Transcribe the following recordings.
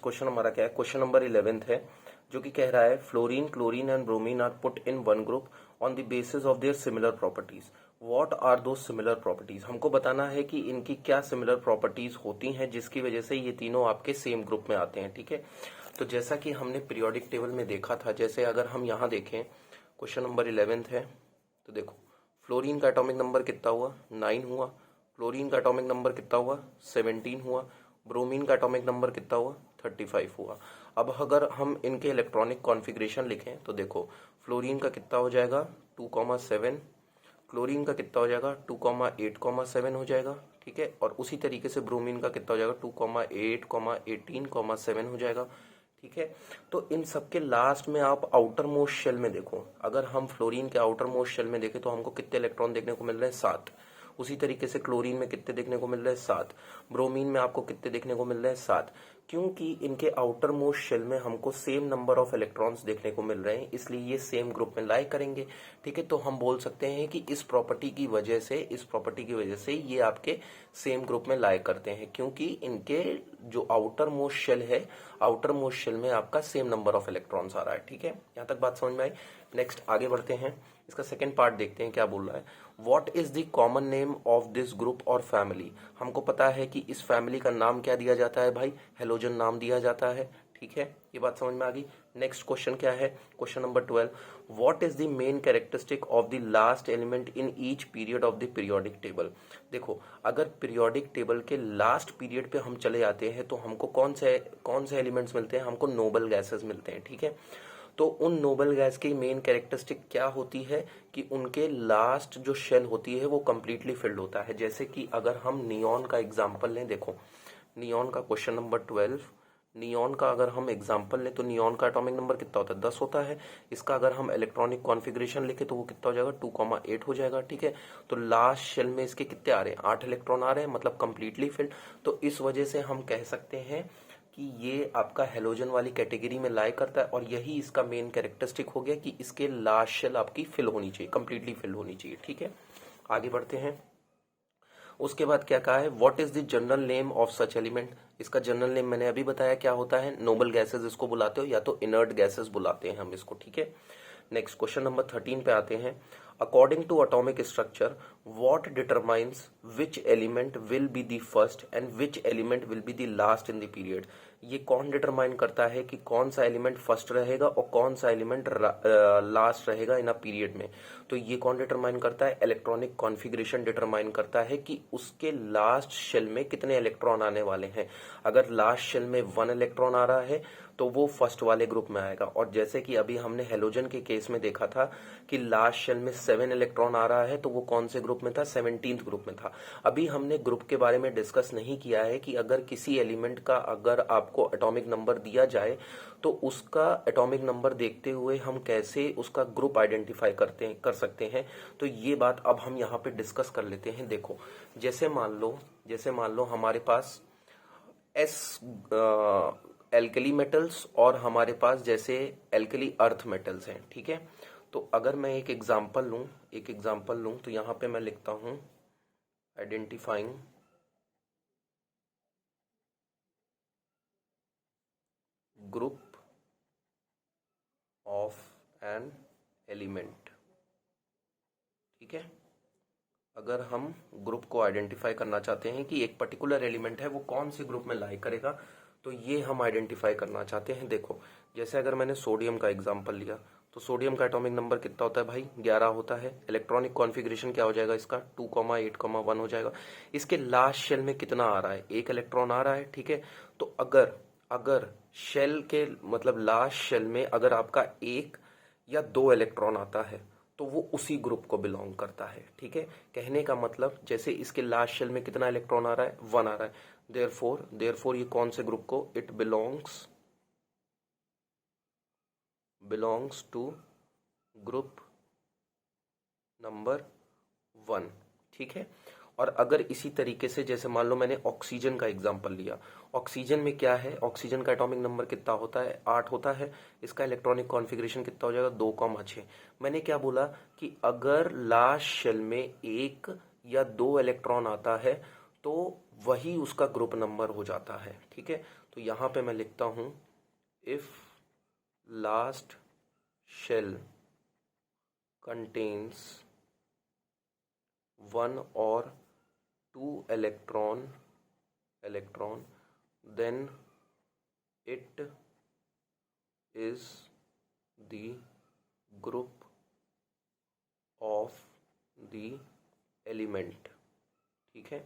Question हमारा क्या है, क्वेश्चन नंबर 11 है, जो कि कह रहा है fluorine, chlorine and bromine are put in one group on the basis of their similar properties. What are those similar properties. हमको बताना है कि इनकी क्या सिमिलर प्रॉपर्टीज होती हैं जिसकी वजह से ये तीनों आपके सेम ग्रुप में आते हैं। ठीक है, तो जैसा कि हमने पीरियोडिक टेबल में देखा था, जैसे अगर हम यहाँ देखें क्वेश्चन नंबर 11 है, तो देखो फ्लोरीन का एटॉमिक नंबर कितना हुआ, 9 हुआ। क्लोरीन का एटॉमिक नंबर कितना हुआ, 17 हुआ। ब्रोमीन का एटॉमिक नंबर कितना हुआ, 35 हुआ। अब अगर हम इनके इलेक्ट्रॉनिक कॉन्फ़िगरेशन लिखें तो देखो फ्लोरीन का कितना हो जाएगा 2,7, क्लोरीन का कितना हो जाएगा 2,8,7 हो जाएगा। ठीक है, और उसी तरीके से ब्रोमीन का कितना हो जाएगा 2,8,18,7 हो जाएगा। ठीक है, तो इन सबके लास्ट में आप आउटर मोस्ट शेल में देखो, अगर हम फ्लोरीन के आउटर मोस्ट शेल में देखें तो हमको कितने इलेक्ट्रॉन देखने को मिल रहे हैं, 7। उसी तरीके से क्लोरीन में कितने देखने को मिल रहे हैं, 7। ब्रोमीन में आपको कितने देखने को मिल रहे हैं, 7। क्योंकि इनके आउटर मोस्ट शेल में हमको सेम नंबर ऑफ इलेक्ट्रॉन्स देखने को मिल रहे हैं, इसलिए ये सेम ग्रुप में लाई करेंगे। ठीक है, तो हम बोल सकते हैं कि इस प्रॉपर्टी की वजह से ये आपके सेम ग्रुप में लाई करते हैं, क्योंकि इनके जो आउटर मोस्ट शेल है, आउटर मोस्ट शेल में आपका सेम नंबर ऑफ इलेक्ट्रॉन्स आ रहा है। ठीक है, यहां तक बात समझ में आई। नेक्स्ट आगे बढ़ते हैं, इसका सेकेंड पार्ट देखते हैं क्या बोल रहा है। What is the common name of this group और फैमिली। हमको पता है कि इस फैमिली का नाम क्या दिया जाता है भाई, हेलोजन नाम दिया जाता है। ठीक है, ये बात समझ में आ गई। नेक्स्ट क्वेश्चन क्या है, question number 12, what is the main characteristic of the last element in each period of the periodic table. देखो अगर पीरियोडिक टेबल के लास्ट पीरियड पे हम चले आते हैं तो हमको कौन से एलिमेंट्स मिलते हैं, हमको नोबल गैसेस मिलते हैं। ठीक है, तो उन नोबल गैस की मेन कैरेक्टरिस्टिक क्या होती है कि उनके लास्ट जो शेल होती है वो कंप्लीटली फिल्ड होता है। जैसे कि अगर हम नियॉन का एग्जांपल लें, देखो नियॉन का क्वेश्चन नंबर 12, नियॉन का अगर हम एग्जांपल लें तो नियॉन का एटॉमिक नंबर कितना होता है, 10 होता है। इसका अगर हम इलेक्ट्रॉनिक कॉन्फ़िगरेशन लिखे तो वो कितना हो जाएगा, 2,8 हो जाएगा। ठीक है, तो लास्ट शेल में इसके कितने आ रहे हैं, 8 इलेक्ट्रॉन आ रहे हैं, मतलब कंप्लीटली फिल्ड। तो इस वजह से हम कह सकते हैं कि ये आपका हेलोजन वाली कैटेगरी में लाई करता है, और यही इसका मेन कैरेक्टरिस्टिक हो गया कि इसके लास्ट शेल आपकी फिल होनी चाहिए, कंप्लीटली फिल होनी चाहिए। ठीक है, आगे बढ़ते हैं। उसके बाद क्या कहा है, what is the general name of such element. इसका जनरल नेम मैंने अभी बताया क्या होता है, नोबल गैसेस इसको बुलाते हो, या तो इनर्ट गैसेस बुलाते हैं हम इसको। ठीक है, नेक्स्ट क्वेश्चन नंबर 13 पे आते हैं। According to atomic structure what determines which element will be the first and which element will be the last in the period. ये कौन डिटरमाइन करता है कि कौन सा एलिमेंट फर्स्ट रहेगा और कौन सा एलिमेंट लास्ट रहेगा इन अ पीरियड में। तो ये कौन डिटरमाइन करता है, इलेक्ट्रॉनिक कॉन्फ़िगरेशन डिटरमाइन करता है कि उसके लास्ट शेल में कितने इलेक्ट्रॉन आने वाले हैं। अगर लास्ट शेल में 1 इलेक्ट्रॉन आ रहा है तो वो फर्स्ट वाले ग्रुप में आएगा, और जैसे कि अभी हमने हेलोजन के केस में देखा था कि लास्ट शेल में 7 इलेक्ट्रॉन आ रहा है तो वो कौन से ग्रुप में था, 17th ग्रुप में था। अभी हमने ग्रुप के बारे में डिस्कस नहीं किया है कि अगर किसी एलिमेंट का अगर आपको एटॉमिक नंबर दिया जाए तो उसका एटॉमिक नंबर देखते हुए हम कैसे उसका ग्रुप आइडेंटिफाई कर सकते हैं। तो ये बात अब हम यहाँ पे डिस्कस कर लेते हैं। देखो जैसे मान लो हमारे पास एस एल्कली मेटल्स और हमारे पास जैसे एल्कली अर्थ मेटल्स हैं। ठीक है, तो अगर मैं एक एग्जांपल लूं तो यहां पे मैं लिखता हूं identifying group of an element. ठीक है, अगर हम ग्रुप को आइडेंटिफाई करना चाहते हैं कि एक पर्टिकुलर एलिमेंट है वो कौन से ग्रुप में लाई करेगा, तो ये हम आइडेंटिफाई करना चाहते हैं। देखो जैसे अगर मैंने सोडियम का एग्जांपल लिया तो सोडियम का एटॉमिक नंबर कितना होता है भाई, 11 होता है। इलेक्ट्रॉनिक कॉन्फ़िगरेशन क्या हो जाएगा इसका, 2,8,1 हो जाएगा। इसके लास्ट शेल में कितना आ रहा है, 1 इलेक्ट्रॉन आ रहा है। ठीक है, तो अगर शेल के मतलब लास्ट शेल में अगर आपका 1 या 2 इलेक्ट्रॉन आता है तो वो उसी ग्रुप को बिलोंग करता है। ठीक है, कहने का मतलब जैसे इसके लास्ट शेल में कितना इलेक्ट्रॉन आ रहा है, 1 आ रहा है, देयरफॉर ये कौन से ग्रुप को, it belongs to group number 1। ठीक है, और अगर इसी तरीके से जैसे मान लो मैंने ऑक्सीजन का एग्जांपल लिया, ऑक्सीजन में क्या है, ऑक्सीजन का एटॉमिक नंबर कितना होता है, 8 होता है। इसका इलेक्ट्रॉनिक कॉन्फ़िगरेशन कितना हो जाएगा, 2,6। मैंने क्या बोला कि अगर लास्ट शेल में 1 या 2 इलेक्ट्रॉन आता है तो वही उसका ग्रुप नंबर हो जाता है। ठीक है, तो यहाँ पे मैं लिखता हूँ if last shell contains 1 or 2 electron then it is the group of the element। ठीक है,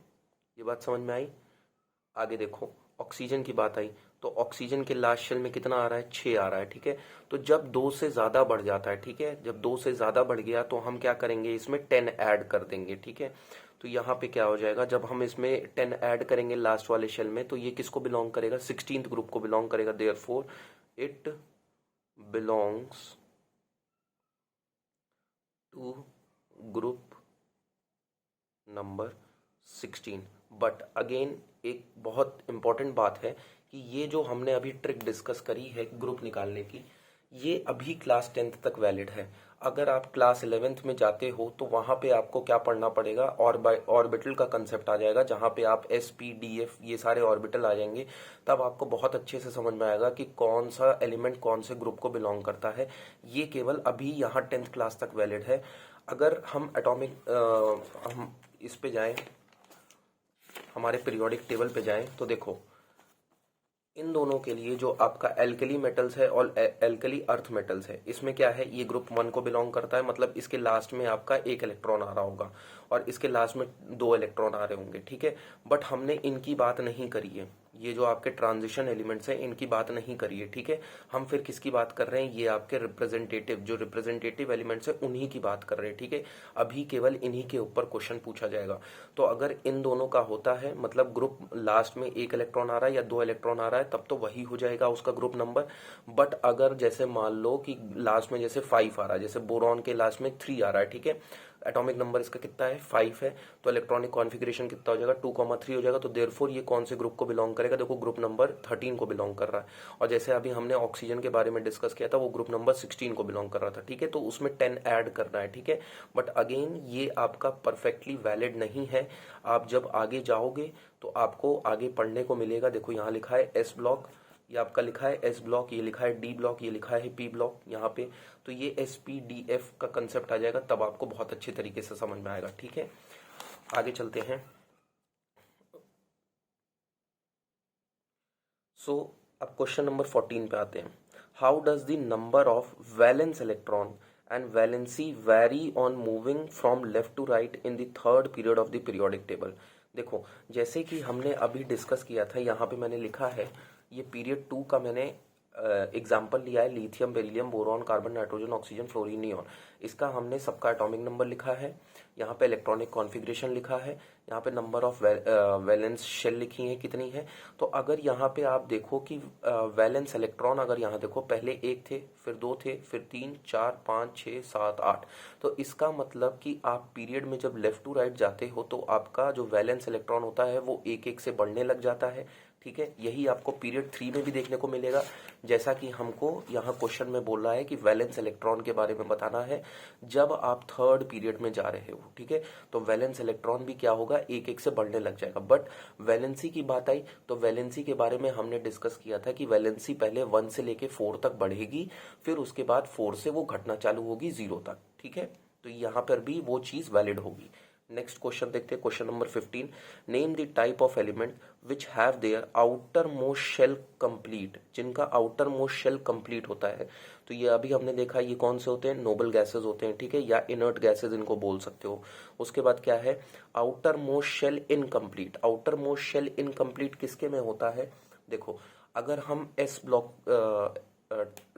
ये बात समझ में आई। आगे देखो, ऑक्सीजन की बात आई तो ऑक्सीजन के लास्ट शेल में कितना आ रहा है, 6 आ रहा है। ठीक है, तो जब 2 से ज्यादा बढ़ जाता है, ठीक है, जब 2 से ज्यादा बढ़ गया तो हम क्या करेंगे, इसमें 10 ऐड कर देंगे। ठीक है, तो यहाँ पे क्या हो जाएगा, जब हम इसमें 10 ऐड करेंगे लास्ट वाले शेल में, तो ये किसको बिलोंग करेगा, 16th ग्रुप को बिलोंग करेगा। Therefore it belongs to group number 16। But again एक बहुत इंपॉर्टेंट बात है कि ये जो हमने अभी ट्रिक डिस्कस करी है ग्रुप निकालने की, ये अभी क्लास 10th तक वैलिड है। अगर आप क्लास 11th में जाते हो तो वहां पे आपको क्या पढ़ना पड़ेगा, ऑर्बिटल का कंसेप्ट आ जाएगा, जहां पे आप एस पी डी एफ ये सारे ऑर्बिटल आ जाएंगे। तब आपको बहुत अच्छे से समझ में आएगा कि कौन सा एलिमेंट कौन से ग्रुप को बिलोंग करता है। ये केवल अभी यहाँ 10th क्लास तक वैलिड है। अगर हम हम इस पे जाएं, हमारे पीरियोडिक टेबल पे जाएं, तो देखो इन दोनों के लिए जो आपका एल्कली मेटल्स है और एल्कली अर्थ मेटल्स है, इसमें क्या है, ये ग्रुप 1 को बिलोंग करता है, मतलब इसके लास्ट में आपका 1 इलेक्ट्रॉन आ रहा होगा और इसके लास्ट में 2 इलेक्ट्रॉन आ रहे होंगे। ठीक है, बट हमने इनकी बात नहीं करी है, ये जो आपके ट्रांजिशन एलिमेंट्स हैं इनकी बात नहीं करी है। ठीक है, हम फिर किसकी बात कर रहे हैं, ये आपके रिप्रेजेंटेटिव एलिमेंट्स हैं उन्हीं की बात कर रहे हैं। ठीक है, अभी केवल इन्हीं के ऊपर क्वेश्चन पूछा जाएगा। तो अगर इन दोनों का होता है, मतलब ग्रुप लास्ट में 1 इलेक्ट्रॉन आ रहा है या 2 इलेक्ट्रॉन आ रहा है, तब तो वही हो जाएगा उसका ग्रुप नंबर। बट अगर जैसे मान लो कि लास्ट में जैसे 5 आ रहा है, जैसे बोरॉन के लास्ट में 3 आ रहा है, ठीक है, एटॉमिक नंबर इसका कितना है, 5 है, तो इलेक्ट्रॉनिक कॉन्फ़िगरेशन कितना हो जाएगा, 2,3 हो जाएगा। तो देयरफॉर ये कौन से ग्रुप को बिलोंग करेगा, देखो ग्रुप नंबर 13 को बिलोंग कर रहा है। और जैसे अभी हमने ऑक्सीजन के बारे में डिस्कस किया था, वो ग्रुप नंबर 16 को बिलोंग कर रहा था। ठीक है, तो उसमें 10 ऐड करना है। ठीक है, बट अगेन ये आपका परफेक्टली वैलिड नहीं है। आप जब आगे जाओगे तो आपको आगे पढ़ने को मिलेगा। देखो यहाँ लिखा है एस ब्लॉक, ये आपका लिखा है एस ब्लॉक, ये लिखा है डी ब्लॉक, ये लिखा है पी ब्लॉक यहाँ पे, तो ये एस पी डी एफ का कंसेप्ट आ जाएगा, तब आपको बहुत अच्छे तरीके से समझ में आएगा। ठीक है, आगे चलते हैं। सो अब क्वेश्चन नंबर 14 पे आते हैं। How does the number of valence electron and valency vary on moving from left to right in the third period of the periodic table. देखो जैसे कि हमने अभी डिस्कस किया था, यहाँ पे मैंने लिखा है, ये पीरियड 2 का मैंने एग्जाम्पल लिया है, lithium, beryllium, boron, carbon, nitrogen, oxygen, fluorine, neon. इसका हमने सबका एटॉमिक नंबर लिखा है, यहाँ पे इलेक्ट्रॉनिक कॉन्फ़िगरेशन लिखा है, यहाँ पे नंबर ऑफ वैलेंस शेल लिखी है कितनी है। तो अगर यहाँ पे आप देखो कि वैलेंस इलेक्ट्रॉन, अगर यहाँ देखो पहले 1 थे, फिर 2 थे, फिर 3, 4, 5, 6, 7, 8, तो इसका मतलब कि आप पीरियड में जब लेफ्ट टू राइट जाते हो तो आपका जो वैलेंस इलेक्ट्रॉन होता है वो एक एक से बढ़ने लग जाता है। ठीक है, यही आपको पीरियड 3 में भी देखने को मिलेगा, जैसा कि हमको यहाँ क्वेश्चन में बोल रहा है कि वैलेंस इलेक्ट्रॉन के बारे में बताना है जब आप थर्ड पीरियड में जा रहे हो। ठीक है, तो वैलेंस इलेक्ट्रॉन भी क्या होगा, एक एक से बढ़ने लग जाएगा। बट वैलेंसी की बात आई तो वैलेंसी के बारे में हमने डिस्कस किया था कि वैलेंसी पहले 1 से लेके 4 तक बढ़ेगी, फिर उसके बाद 4 से वो घटना चालू होगी 0 तक। ठीक है, तो यहाँ पर भी वो चीज वैलिड होगी। नेक्स्ट क्वेश्चन देखते हैं, question number 15। Name the type of element which have their outermost shell complete, जिनका आउटर मोस्ट शेल कंप्लीट होता है। तो ये अभी हमने देखा, ये कौन से होते हैं, नोबल गैसेज होते हैं। ठीक है, या इनर्ट गैसेज इनको बोल सकते हो। उसके बाद क्या है, outermost shell incomplete. Outermost shell incomplete किसके में होता है, देखो अगर हम एस ब्लॉक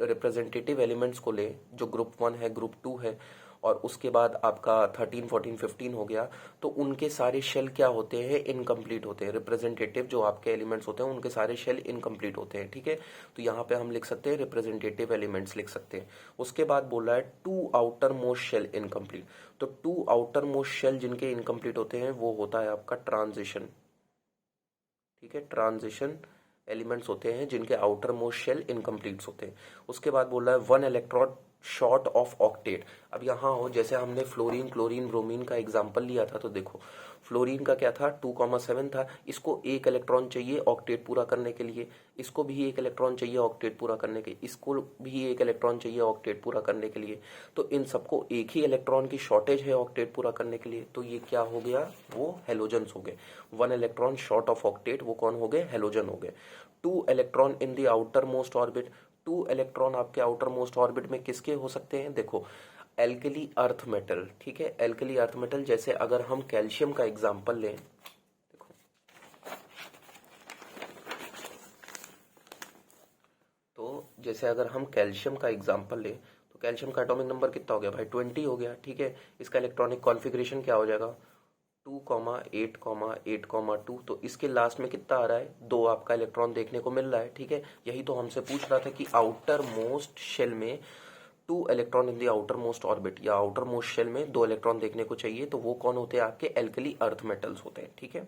रिप्रेजेंटेटिव एलिमेंट्स को ले, जो ग्रुप 1 है, ग्रुप 2 है, और उसके बाद आपका 13, 14, 15 हो गया, तो उनके सारे शेल क्या होते हैं, इनकम्प्लीट होते हैं। रिप्रेजेंटेटिव जो आपके एलिमेंट्स होते हैं उनके सारे शेल इनकम्प्लीट होते हैं। ठीक है, तो यहाँ पे हम लिख सकते हैं रिप्रेजेंटेटिव एलिमेंट्स लिख सकते हैं। उसके बाद बोल रहा है 2 आउटर मोस्ट शेल इनकम्प्लीट। तो 2 आउटर मोस्ट शेल जिनके इनकम्प्लीट होते हैं वो होता है आपका ट्रांजिशन। ठीक है, ट्रांजिशन एलिमेंट्स होते हैं जिनके आउटर मोस्ट शेल इनकम्प्लीट होते हैं। उसके बाद बोल रहा है 1 इलेक्ट्रॉन शॉर्ट ऑफ ऑक्टेट। अब यहाँ हो, जैसे हमने फ्लोरीन, क्लोरीन, ब्रोमीन का एग्जाम्पल लिया था, तो देखो फ्लोरीन का क्या था 2,7 था, इसको एक इलेक्ट्रॉन चाहिए ऑक्टेट पूरा करने के लिए, इसको भी एक इलेक्ट्रॉन चाहिए ऑक्टेट पूरा करने के, इसको भी एक इलेक्ट्रॉन चाहिए ऑक्टेट पूरा करने के लिए। तो इन सबको एक ही इलेक्ट्रॉन की शॉर्टेज है ऑक्टेट पूरा करने के लिए, तो ये क्या हो गया, वो हेलोजन्स हो गए। 1 इलेक्ट्रॉन शॉर्ट ऑफ ऑक्टेट, वो कौन हो गए, हेलोजन हो गए। 2 electron in the outer most orbit, 2 electron आपके आउटर मोस्ट ऑर्बिट में किसके हो सकते हैं, देखो एल्कली अर्थ मेटल, ठीक है, एल्कली अर्थ मेटल। जैसे अगर हम कैल्शियम का एग्जांपल लें, देखो तो जैसे अगर हम कैल्शियम का एग्जांपल लें तो कैल्शियम का एटॉमिक नंबर कितना हो गया भाई, 20 हो गया, ठीक है। इसका इलेक्ट्रॉनिक कॉन्फ़िगरेशन क्या हो जाएगा, 2,8,8,2। तो इसके लास्ट में कितना आ रहा है, 2 आपका इलेक्ट्रॉन देखने को मिल रहा है, ठीक है। यही तो हमसे पूछ रहा था कि आउटर मोस्ट शेल में 2 electron in the outer most orbit, या आउटर मोस्ट शेल में 2 इलेक्ट्रॉन देखने को चाहिए, तो वो कौन होते हैं, आपके एल्कली अर्थ मेटल्स होते हैं, ठीक है।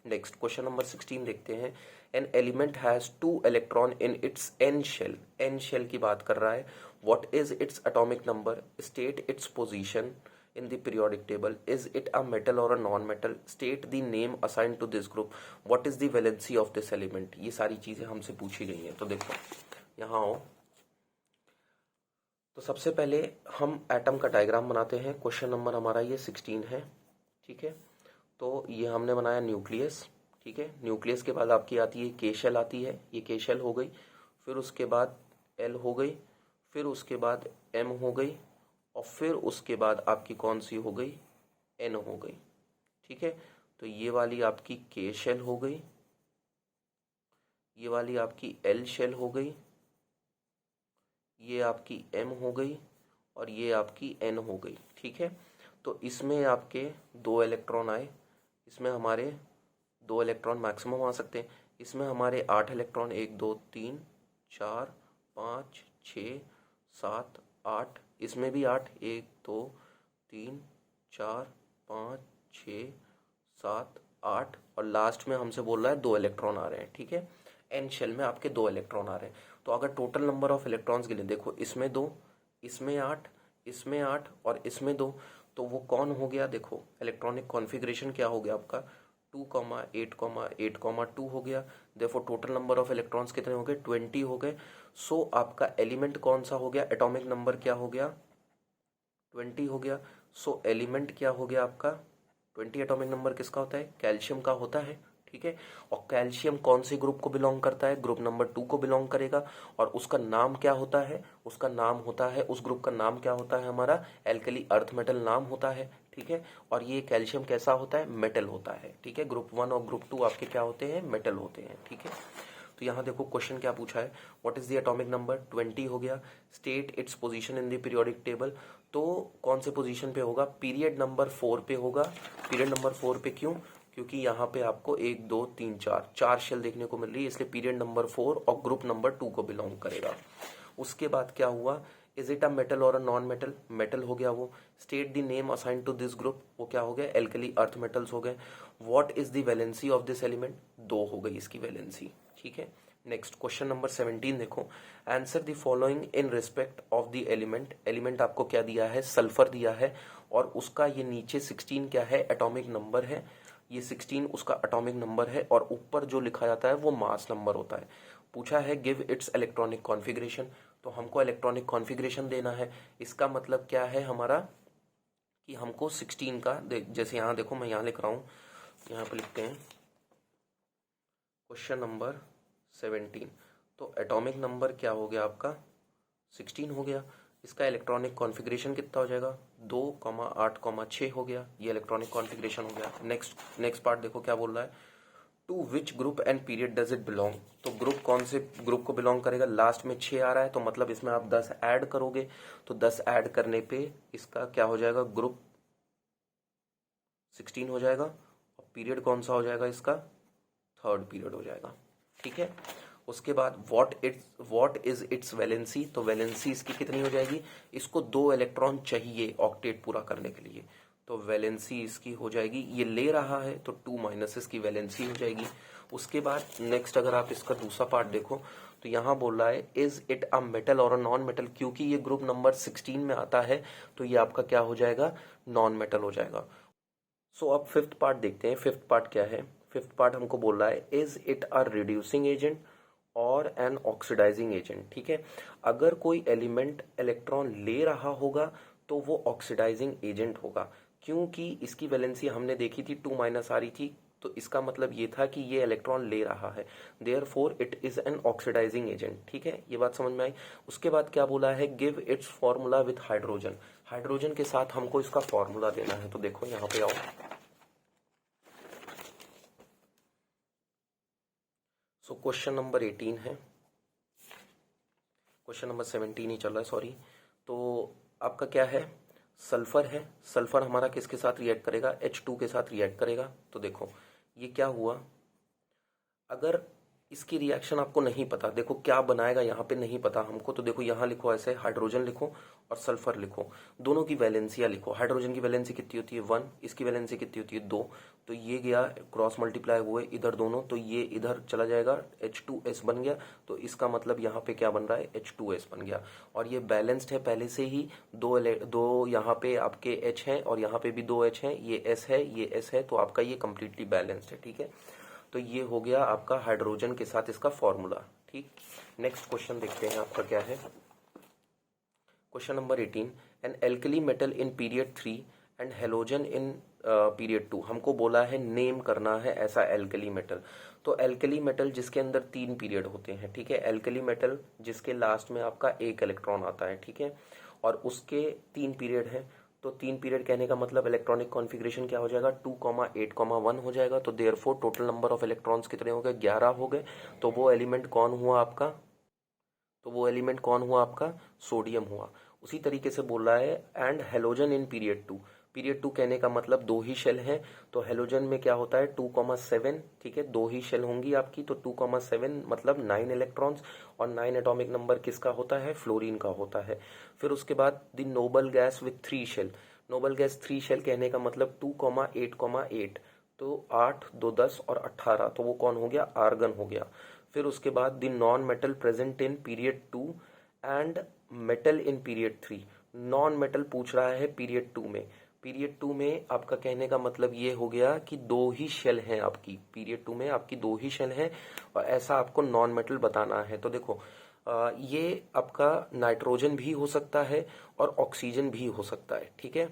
नेक्स्ट क्वेश्चन नंबर 16 देखते हैं। An element has 2 electron in its N shell, N shell की बात कर रहा है। What is its atomic number, state its position in the periodic table, is it a metal or a non-metal, state the name assigned to this group, what is the valency of this element। ये सारी चीजें हमसे पूछी गई हैं। तो देखो यहाँ आओ, तो सबसे पहले हम एटम का डायग्राम बनाते हैं। क्वेश्चन नंबर हमारा ये 16 है, ठीक है। तो ये हमने बनाया न्यूक्लियस, ठीक है। न्यूक्लियस के बाद आपकी आती है के शेल आती है, ये के शेल हो गई, फिर उसके बाद एल हो गई, फिर उसके बाद एम हो गई, और फिर उसके बाद आपकी कौन सी हो गई, एन हो गई, ठीक है। तो ये वाली आपकी के शेल हो गई, ये वाली आपकी एल शेल हो गई, ये आपकी एम हो गई, और ये आपकी एन हो गई, ठीक है। तो इसमें आपके 2 इलेक्ट्रॉन आए, इसमें हमारे 2 इलेक्ट्रॉन मैक्सिमम आ सकते हैं। इसमें हमारे 8 इलेक्ट्रॉन, 1 2 3 4 5 6 7 8, इसमें भी 8, 1 2 3 4 5 6 7 8, और लास्ट में हमसे बोल रहा है 2 इलेक्ट्रॉन आ रहे हैं, ठीक है। एन शेल में आपके 2 इलेक्ट्रॉन आ रहे हैं। तो अगर टोटल नंबर ऑफ इलेक्ट्रॉन्स गिने, देखो इसमें 2, इसमें 8, इसमें 8 और इसमें 2, तो वो कौन हो गया, देखो इलेक्ट्रॉनिक कॉन्फ़िगरेशन क्या हो गया आपका, 2,8,8,2 हो गया। देखो टोटल नंबर ऑफ इलेक्ट्रॉन्स कितने हो गए, 20 हो गए। सो आपका एलिमेंट कौन सा हो गया, एटॉमिक नंबर क्या हो गया, 20 हो गया। सो एलिमेंट क्या हो गया आपका 20। एटॉमिक नंबर किसका होता है, कैल्शियम का होता है, ठीक है। और कैल्शियम कौन से ग्रुप को बिलोंग करता है, ग्रुप नंबर 2 को बिलोंग करेगा। और उसका नाम क्या होता है, उसका नाम होता है, उस ग्रुप का नाम क्या होता है हमारा, एल्कली अर्थ मेटल नाम होता है, ठीक है। और ये कैल्शियम कैसा होता है, मेटल होता है, ठीक है। ग्रुप 1 और ग्रुप 2 आपके क्या होते हैं, मेटल होते हैं, ठीक है। तो यहाँ देखो क्वेश्चन क्या पूछा है, what is the atomic number, 20 हो गया। State its position in the periodic table, तो कौन से पोजीशन पे होगा, पीरियड नंबर 4 पे होगा। पीरियड नंबर 4 पे क्यों, क्योंकि यहाँ पे आपको 1 2 3 4 शेल देखने को मिल रही है, इसलिए पीरियड नंबर 4 और ग्रुप नंबर 2 को बिलोंग करेगा। उसके बाद क्या हुआ, इज इट अ मेटल और अ नॉन मेटल, मेटल हो गया वो। State the name assigned to this group, वो क्या हो गया, एल्कली अर्थ मेटल्स हो गए। What is the valency of this element, 2 हो गई इसकी वैलेंसी, ठीक है। नेक्स्ट क्वेश्चन नंबर 17 देखो, answer the following in respect of the element. Element आपको क्या दिया है, सल्फर दिया है, और उसका ये नीचे 16 क्या है, एटॉमिक नंबर है। ये 16 उसका एटॉमिक नंबर है, और ऊपर जो लिखा जाता है वो मास नंबर होता है। पूछा है गिव इट्स इलेक्ट्रॉनिक कॉन्फ़िगरेशन, तो हमको इलेक्ट्रॉनिक कॉन्फ़िगरेशन देना है। इसका मतलब क्या है हमारा, कि हमको 16 का जैसे यहाँ देखो मैं यहाँ लिख रहा हूँ, यहाँ पे लिखते हैं क्वेश्चन नंबर 17। तो एटॉमिक नंबर क्या हो गया आपका, 16 हो गया। इसका इलेक्ट्रॉनिक कॉन्फ़िगरेशन कितना हो जाएगा, 2,8,6 हो गया। ये इलेक्ट्रॉनिक कॉन्फ़िगरेशन हो गया। नेक्स्ट पार्ट देखो क्या बोल रहा है, to which group and period does it belong. तो ग्रुप कौन से ग्रुप को बिलोंग करेगा, लास्ट में 6 आ रहा है, तो मतलब इसमें आप 10 ऐड करोगे, तो 10 ऐड करने पे इसका क्या हो जाएगा, ग्रुप 16 हो जाएगा। और पीरियड कौन सा हो जाएगा इसका, 3rd पीरियड हो जाएगा, ठीक है। उसके बाद व्हाट इज इट्स वैलेंसी, तो वैलेंसी इसकी कितनी हो जाएगी, इसको 2 इलेक्ट्रॉन चाहिए ऑक्टेट पूरा करने के लिए, तो वैलेंसी इसकी हो जाएगी, ये ले रहा है तो 2 माइनस इसकी वैलेंसी हो जाएगी। उसके बाद नेक्स्ट अगर आप इसका दूसरा पार्ट देखो, तो यहाँ बोल रहा है इज इट अ मेटल और अ नॉन मेटल, क्योंकि ये ग्रुप नंबर 16 में आता है, तो ये आपका क्या हो जाएगा, नॉन मेटल हो जाएगा। सो अब फिफ्थ पार्ट देखते हैं। फिफ्थ पार्ट क्या है? फिफ्थ पार्ट हमको बोल रहा है is it a reducing agent और एन ऑक्सीडाइजिंग एजेंट। ठीक है, अगर कोई एलिमेंट इलेक्ट्रॉन ले रहा होगा तो वो ऑक्सीडाइजिंग एजेंट होगा, क्योंकि इसकी वैलेंसी हमने देखी थी 2 माइनस आ रही थी, तो इसका मतलब ये था कि ये इलेक्ट्रॉन ले रहा है, therefore it is an oxidising agent. ठीक है, ये बात समझ में आई। उसके बाद क्या बोला है? Give its formula with hydrogen. Hydrogen के साथ हमको इसका फॉर्मूला देना है, तो देखो यहाँ पे आओ। सो क्वेश्चन नंबर 18 है, क्वेश्चन नंबर 17 ही चल रहा है, सॉरी। तो आपका क्या है? सल्फर है। सल्फर हमारा किसके साथ रिएक्ट करेगा? H2 के साथ रिएक्ट करेगा। तो देखो ये क्या हुआ, अगर इसकी रिएक्शन आपको नहीं पता, देखो क्या बनाएगा यहाँ पे नहीं पता हमको, तो देखो यहाँ लिखो ऐसे, हाइड्रोजन लिखो और सल्फर लिखो, दोनों की वैलेंसियाँ लिखो। हाइड्रोजन की वैलेंसी कितनी होती है? 1, इसकी वैलेंसी कितनी होती है? 2, तो ये गया क्रॉस मल्टीप्लाई हुए इधर दोनों, तो ये इधर चला जाएगा, H2S बन गया। तो इसका मतलब यहाँ पे क्या बन रहा है? H2S बन गया। और ये बैलेंस्ड है पहले से ही, दो यहाँ पे आपके H हैं और यहाँ पे भी 2 H हैं, ये S है ये S है, तो आपका ये कंप्लीटली बैलेंस्ड है। ठीक है, तो ये हो गया आपका हाइड्रोजन के साथ इसका फॉर्मूला। ठीक, नेक्स्ट क्वेश्चन देखते हैं आपका क्या है। Question number 18, an alkali metal in period 3 and halogen in period 2। हमको बोला है नेम करना है ऐसा एल्कली मेटल। तो एल्कली मेटल जिसके अंदर 3 पीरियड होते हैं, ठीक है, एल्कली मेटल जिसके लास्ट में आपका 1 इलेक्ट्रॉन आता है, ठीक है, और उसके 3 पीरियड है। तो 3 पीरियड कहने का मतलब इलेक्ट्रॉनिक कॉन्फ़िगरेशन क्या हो जाएगा? 2,8,1 हो जाएगा। तो therefore total number of electrons कितने हो गए? 11 हो गए। तो वो एलिमेंट कौन हुआ आपका? तो वो एलिमेंट कौन हुआ आपका? सोडियम हुआ। उसी तरीके से बोल रहा है and halogen in period 2। Period 2 कहने का मतलब 2 ही शेल हैं, तो हेलोजन में क्या होता है? 2,7, ठीक है, 2 ही शेल होंगी आपकी, तो 2,7 मतलब 9 इलेक्ट्रॉन्स। और 9 एटॉमिक नंबर किसका होता है? फ्लोरीन का होता है। फिर उसके बाद the noble gas with 3 shell. Noble gas 3 shell कहने का मतलब 2,8,8, तो 8, 2, 10 और 18, तो वो कौन हो गया? आर्गन हो गया। फिर उसके बाद the non metal present in period 2 and metal in period 3। Non metal पूछ रहा है पीरियड 2 में। पीरियड 2 में आपका कहने का मतलब ये हो गया कि 2 ही शेल हैं आपकी, पीरियड 2 में आपकी 2 ही शेल हैं, और ऐसा आपको नॉन मेटल बताना है। तो देखो ये आपका नाइट्रोजन भी हो सकता है और ऑक्सीजन भी हो सकता है, ठीक है,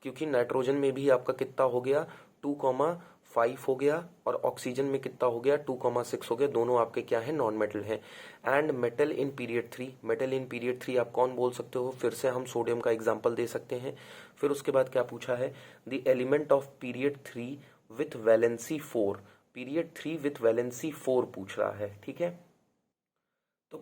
क्योंकि नाइट्रोजन में भी आपका कितना हो गया? 2,5 हो गया, और ऑक्सीजन में कितना हो गया? 2,6 हो गया। दोनों आपके क्या है? नॉन मेटल है। And metal in period 3, metal in period 3 आप कौन बोल सकते हो? फिर से हम सोडियम का एग्जांपल दे सकते हैं। फिर उसके बाद क्या पूछा है? The element of period 3 with valency 4। Period 3 with valency 4 पूछ रहा है, ठीक है। तो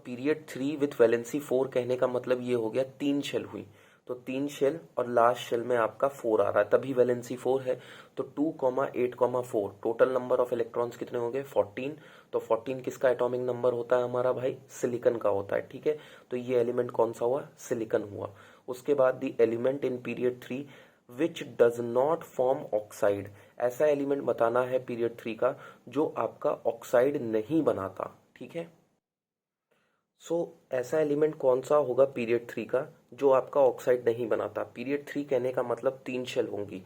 पीरियड 3 विथ वैलेंसी 4 कहने का मतलब ये हो गया 3 शेल हुई, तो 3 शेल और लास्ट शेल में आपका 4 आ रहा है, तभी वैलेंसी 4 है। तो 2,8,4 टोटल नंबर ऑफ इलेक्ट्रॉन्स कितने हो गए? 14। तो 14 किसका एटॉमिक नंबर होता है हमारा भाई? सिलिकन का होता है, ठीक है। तो ये एलिमेंट कौन सा हुआ? सिलिकन हुआ। उसके बाद the element in period 3 which does not form oxide. ऐसा एलिमेंट बताना है पीरियड 3 का जो आपका ऑक्साइड नहीं बनाता, ठीक है। ऐसा एलिमेंट कौन सा होगा पीरियड 3 का जो आपका ऑक्साइड नहीं बनाता? पीरियड 3 कहने का मतलब 3 शेल होंगी,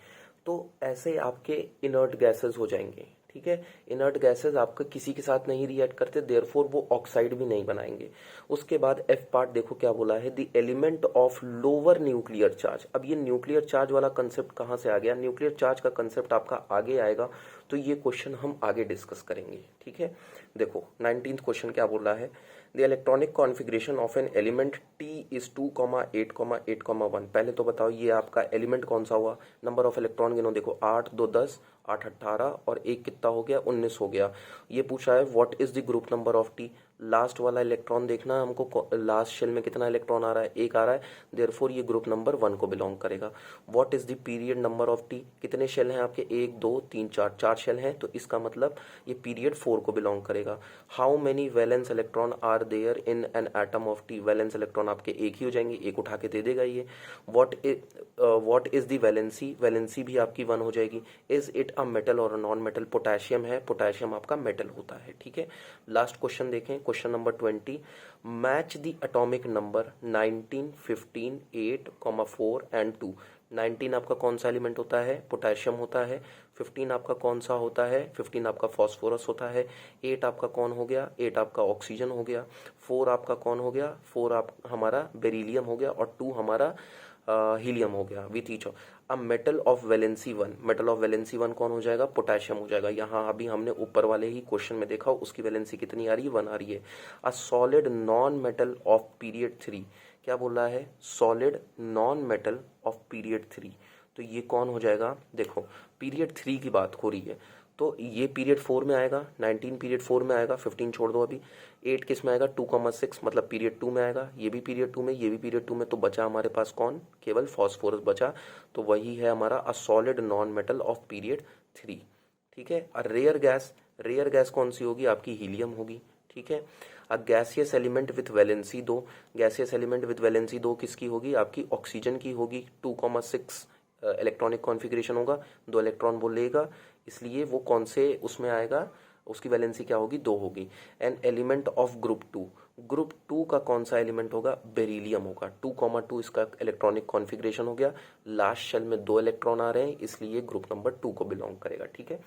तो ऐसे आपके इनर्ट गैसेस हो जाएंगे, ठीक है। इनर्ट गैसेस आपके किसी के साथ नहीं रिएक्ट करते, देयरफॉर वो ऑक्साइड भी नहीं बनाएंगे। उसके बाद एफ पार्ट देखो क्या बोला है? The element of lower nuclear charge. अब ये न्यूक्लियर चार्ज वाला कंसेप्ट कहाँ से आ गया? न्यूक्लियर चार्ज का कंसेप्ट आपका आगे आएगा, तो ये क्वेश्चन हम आगे डिस्कस करेंगे, ठीक है। देखो 19th क्वेश्चन क्या बोल रहा है? The electronic configuration of an element T is 2,8,8,1। पहले तो बताओ ये आपका एलिमेंट कौन सा हुआ? नंबर ऑफ इलेक्ट्रॉन गिनो, देखो 8, 2, 10, 8, 18 और 1 कितना हो गया? 19 हो गया। ये पूछा है what is the group number of T। Last वाला इलेक्ट्रॉन देखना है हमको, लास्ट शेल में कितना इलेक्ट्रॉन आ रहा है? 1 आ रहा है, देयरफॉर ये ग्रुप नंबर 1 को बिलोंग करेगा। What is the period number of T। कितने शेल हैं आपके? 1, 2, 3, 4, 4 शेल हैं, तो इसका मतलब ये पीरियड 4 को बिलोंग करेगा। How many valence electron are there in an atom of T। Valence electron आपके 1 ही हो जाएंगे, 1 उठा के दे देगा ये। What is the valency. Valency भी आपकी 1 हो जाएगी। इज इट अ मेटल और नॉन मेटल। पोटेशियम है, पोटेशियम आपका मेटल होता है, ठीक है। लास्ट क्वेश्चन देखें, question number 20, match the atomic number 19, 15, 8, 4 and 2। 19 आपका कौन सा एलिमेंट होता है? पोटेशियम होता है। 15 आपका कौन सा होता है? 15 आपका फास्फोरस होता है। 8 आपका कौन हो गया? 8 आपका ऑक्सीजन हो गया। 4 आपका कौन हो गया? 4 आप हमारा बेरिलियम हो गया, और 2 हमारा हीलियम हो गया विथ ईच। अब metal of valency 1, metal of valency 1 कौन हो जाएगा? पोटेशियम हो जाएगा। यहाँ अभी हमने ऊपर वाले ही क्वेश्चन में देखा, उसकी वैलेंसी कितनी आ रही है? 1 आ रही है। A solid non metal of period 3, क्या बोल रहा है? Solid non metal of period 3। तो ये कौन हो जाएगा? देखो पीरियड 3 की बात हो रही है, तो ये पीरियड 4 में आएगा। 19 पीरियड 4 में आएगा, 15 छोड़ दो अभी। 8 किस में आएगा? 2,6 मतलब पीरियड 2 में आएगा। ये भी पीरियड 2 में, ये भी पीरियड 2 में। तो बचा हमारे पास कौन? केवल फॉस्फोरस बचा। तो वही है हमारा a solid non metal of period 3। ठीक है। और रेयर गैस, रेयर गैस कौन सी होगी? आपकी हीलियम होगी। ठीक है। अ gaseous element with valency 2, gaseous element with valency 2 किसकी होगी? आपकी ऑक्सीजन की होगी। 2,6 इलेक्ट्रॉनिक कॉन्फ़िगरेशन होगा, 2 इलेक्ट्रॉन वो लेगा, इसलिए वो कौन से उसमें आएगा? उसकी वैलेंसी क्या होगी? 2 होगी। An element of group 2, group 2 का कौन सा एलिमेंट होगा? बेरिलियम होगा। 2,2 इसका इलेक्ट्रॉनिक कॉन्फ़िगरेशन हो गया। लास्ट शेल में 2 इलेक्ट्रॉन आ रहे हैं, इसलिए ग्रुप नंबर 2 को बिलोंग करेगा। ठीक है।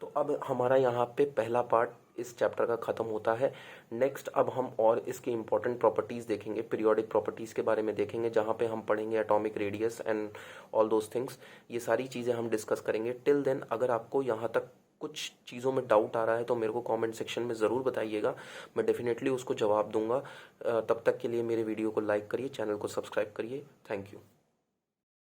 तो अब हमारा यहाँ पे पहला पार्ट इस चैप्टर का खत्म होता है। नेक्स्ट अब हम और इसके इंपॉर्टेंट प्रॉपर्टीज देखेंगे, पीरियोडिक प्रॉपर्टीज के बारे में देखेंगे, जहाँ पे हम पढ़ेंगे atomic radius and all those things. ये सारी चीज़ें हम डिस्कस करेंगे। टिल देन अगर आपको यहाँ तक कुछ चीज़ों में डाउट आ रहा है तो मेरे को कमेंट सेक्शन में ज़रूर बताइएगा, मैं डेफिनेटली उसको जवाब दूंगा। तब तक के लिए मेरे वीडियो को लाइक करिए, चैनल को सब्सक्राइब करिए। Thank you.